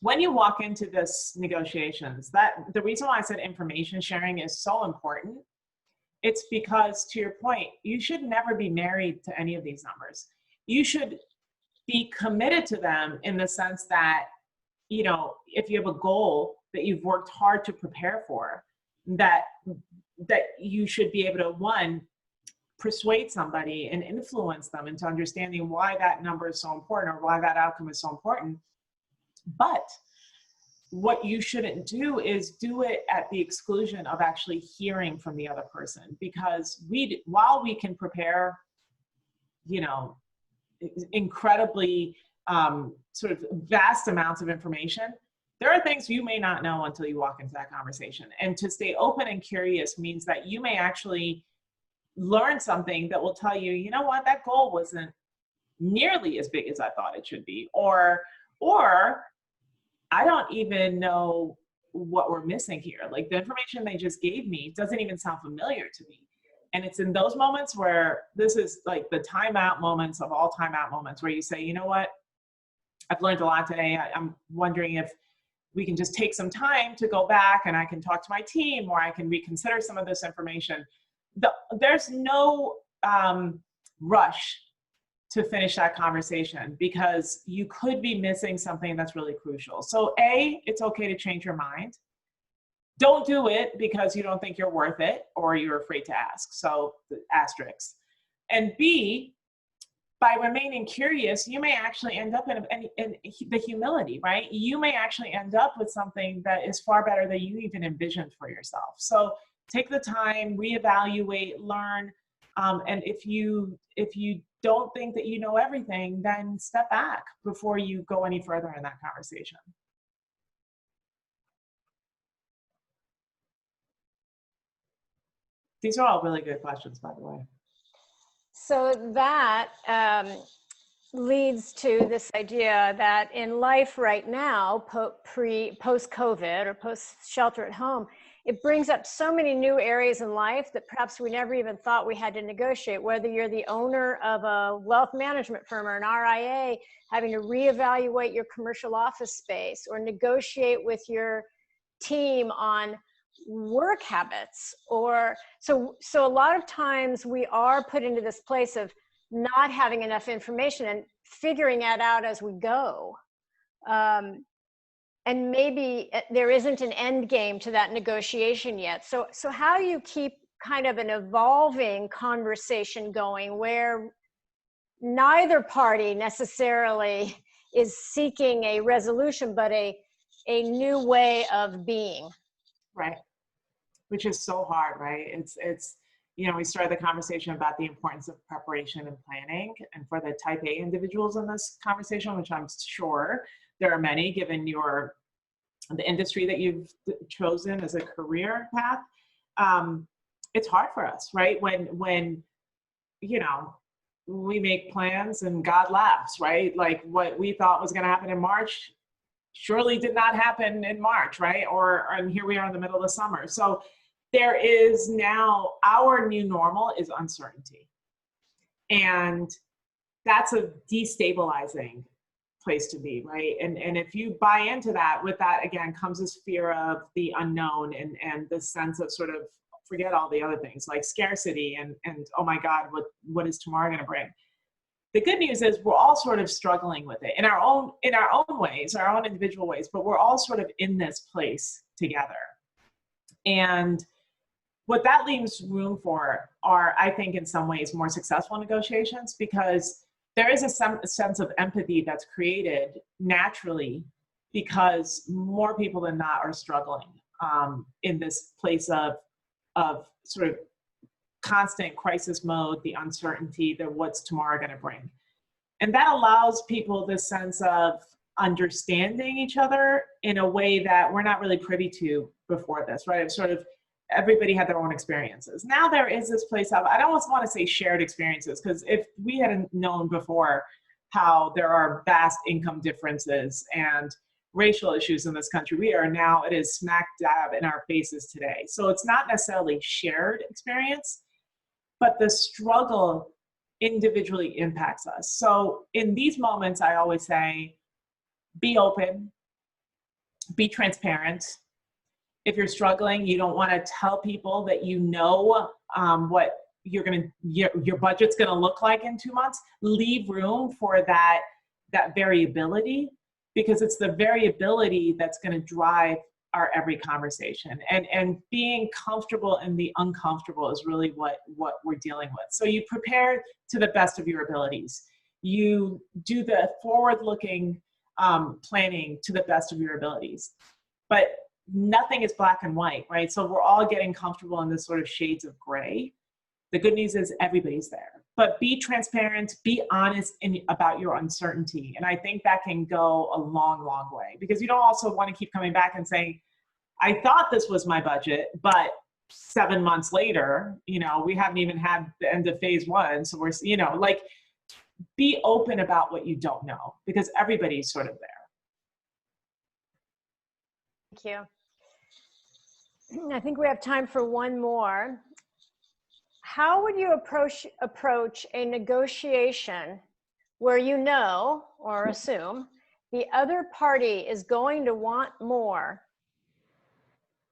When you walk into this negotiations, the reason why I said information sharing is so important, it's because, to your point, you should never be married to any of these numbers. You should be committed to them in the sense that, you know, if you have a goal that you've worked hard to prepare for, that you should be able to, one, persuade somebody and influence them into understanding why that number is so important, or why that outcome is so important. But what you shouldn't do is do it at the exclusion of actually hearing from the other person, because while we can prepare, you know, incredibly sort of vast amounts of information, there are things you may not know until you walk into that conversation. And to stay open and curious means that you may actually learn something that will tell you, you know what, that goal wasn't nearly as big as I thought it should be, or I don't even know what we're missing here. Like, the information they just gave me doesn't even sound familiar to me. And it's in those moments where this is like the timeout moments of all timeout moments, where you say, you know what, I've learned a lot today. I'm wondering if we can just take some time to go back and I can talk to my team, or I can reconsider some of this information. There's no rush to finish that conversation, because you could be missing something that's really crucial. So A, it's okay to change your mind. Don't do it because you don't think you're worth it, or you're afraid to ask. So the asterisks. And B, by remaining curious, you may actually end up in the humility, right? You may actually end up with something that is far better than you even envisioned for yourself. So take the time, reevaluate, learn, and if you don't think that you know everything, then step back before you go any further in that conversation. These are all really good questions, by the way. So that leads to this idea that in life right now, post-COVID or post-shelter at home, it brings up so many new areas in life that perhaps we never even thought we had to negotiate. Whether you're the owner of a wealth management firm or an RIA, having to reevaluate your commercial office space or negotiate with your team on work habits, or so a lot of times we are put into this place of not having enough information and figuring it out as we go. And maybe there isn't an end game to that negotiation yet. So how do you keep kind of an evolving conversation going where neither party necessarily is seeking a resolution, but a new way of being? Right. Which is so hard, right? It's you know, we started the conversation about the importance of preparation and planning. And for the type A individuals in this conversation, which I'm sure there are many, given the industry that you've chosen as a career path, it's hard for us, right? When you know, we make plans and God laughs, right? Like what we thought was going to happen in March surely did not happen in March, right? And here we are in the middle of the summer. So there is now, our new normal is uncertainty. And that's a destabilizing place to be, right? And if you buy into that, with that, again, comes this fear of the unknown and the sense of sort of forget all the other things like scarcity and oh my God, what is tomorrow going to bring? The good news is we're all sort of struggling with it in our own ways, our own individual ways, but we're all sort of in this place together. And what that leaves room for are, I think, in some ways more successful negotiations, because there is a sense of empathy that's created naturally because more people than not are struggling in this place of sort of constant crisis mode, the uncertainty, the what's tomorrow going to bring. And that allows people this sense of understanding each other in a way that we're not really privy to before this, right? It's sort of everybody had their own experiences. Now there is this place of, I don't want to say shared experiences, because if we hadn't known before how there are vast income differences and racial issues in this country, it is smack dab in our faces today. So it's not necessarily shared experience, but the struggle individually impacts us. So in these moments, I always say, be open, be transparent. If you're struggling, you don't want to tell people that you know what your budget's going to look like in 2 months. Leave room for that variability, because it's the variability that's going to drive our every conversation. And being comfortable in the uncomfortable is really what we're dealing with. So you prepare to the best of your abilities. You do the forward-looking planning to the best of your abilities. But nothing is black and white, right? So we're all getting comfortable in this sort of shades of gray. The good news is everybody's there. But be transparent, be honest about your uncertainty. And I think that can go a long, long way, because you don't also want to keep coming back and saying, I thought this was my budget, but 7 months later, we haven't even had the end of phase one. So we're, be open about what you don't know, because everybody's sort of there. Thank you. I think we have time for one more. How would you approach a negotiation where you know or assume the other party is going to want more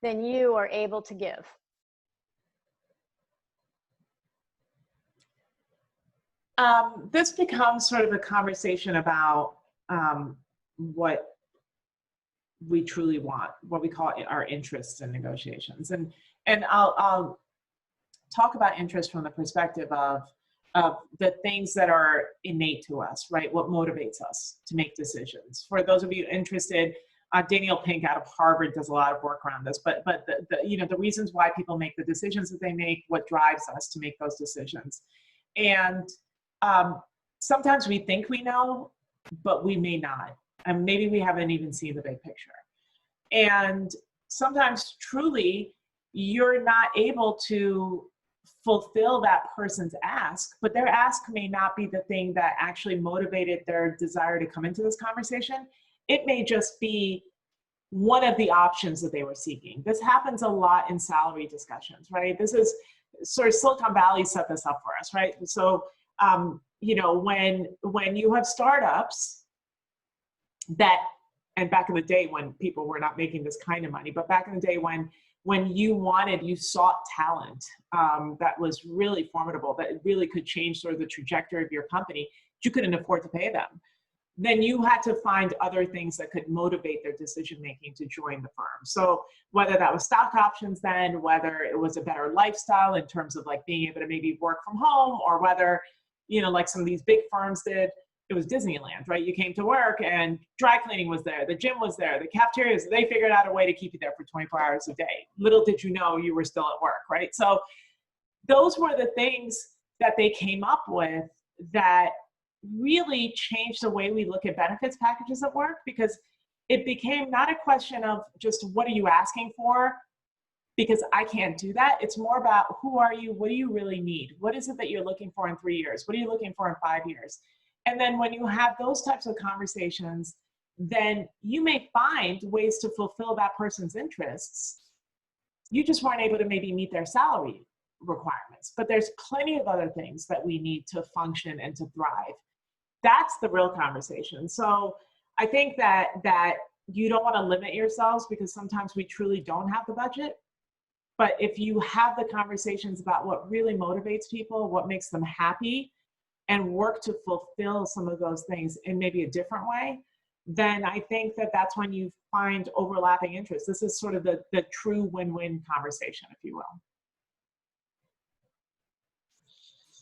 than you are able to give? This becomes sort of a conversation about what we truly want, what we call our interests in negotiations. And I'll talk about interest from the perspective of the things that are innate to us, right? What motivates us to make decisions. For those of you interested, Daniel Pink out of Harvard does a lot of work around this, but the reasons why people make the decisions that they make, what drives us to make those decisions. And sometimes we think we know, but we may not. And maybe we haven't even seen the big picture. And sometimes truly, you're not able to fulfill that person's ask, but their ask may not be the thing that actually motivated their desire to come into this conversation. It may just be one of the options that they were seeking. This happens a lot in salary discussions, right? This is sort of Silicon Valley set this up for us, right? So, you know, when you have startups that, and back in the day when people were not making this kind of money, but back in the day when you sought talent that was really formidable, that really could change sort of the trajectory of your company, you couldn't afford to pay them. Then you had to find other things that could motivate their decision-making to join the firm. So whether that was stock options then, whether it was a better lifestyle in terms of like being able to maybe work from home, or whether, you know, like some of these big firms did, it was Disneyland, right? You came to work and dry cleaning was there, the gym was there, the cafeteria, they figured out a way to keep you there for 24 hours a day. Little did you know you were still at work, right? So those were the things that they came up with that really changed the way we look at benefits packages at work, because it became not a question of just what are you asking for, because I can't do that. It's more about who are you, what do you really need? What is it that you're looking for in 3 years? What are you looking for in 5 years? And then when you have those types of conversations, then you may find ways to fulfill that person's interests. You just weren't able to maybe meet their salary requirements, but there's plenty of other things that we need to function and to thrive. That's the real conversation. So I think that you don't want to limit yourselves, because sometimes we truly don't have the budget. But if you have the conversations about what really motivates people, what makes them happy, and work to fulfill some of those things in maybe a different way, then I think that that's when you find overlapping interests. This is sort of the true win-win conversation, if you will.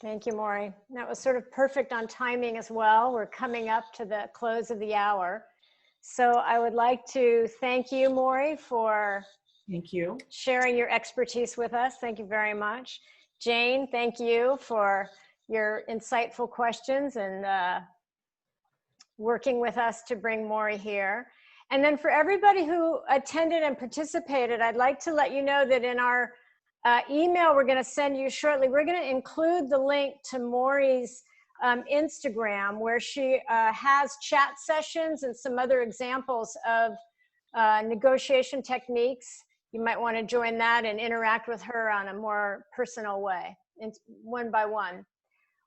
Thank you, Mori. That was sort of perfect on timing as well. We're coming up to the close of the hour. So I would like to thank you, Mori, for sharing your expertise with us. Thank you very much. Jane, thank you for your insightful questions and working with us to bring Mori here. And then for everybody who attended and participated, I'd like to let you know that in our email we're going to send you shortly, we're going to include the link to Mori's Instagram, where she has chat sessions and some other examples of negotiation techniques. You might want to join that and interact with her on a more personal way, one by one.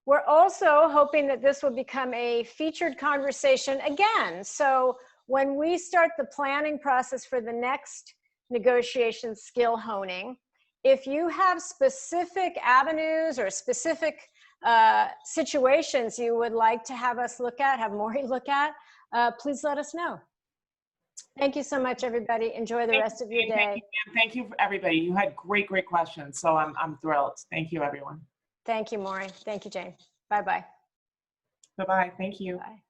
We're also hoping that this will become a featured conversation again. So when we start the planning process for the next negotiation skill honing, if you have specific avenues or specific situations you would like to have us look at, have Mori look at, please let us know. Thank you so much, everybody. Enjoy the rest of your day. Thank you, everybody. You had great questions, so I'm thrilled. Thank you, everyone. Thank you, Mori. Thank you, Jane. Bye-bye. Bye-bye. Thank you. Bye.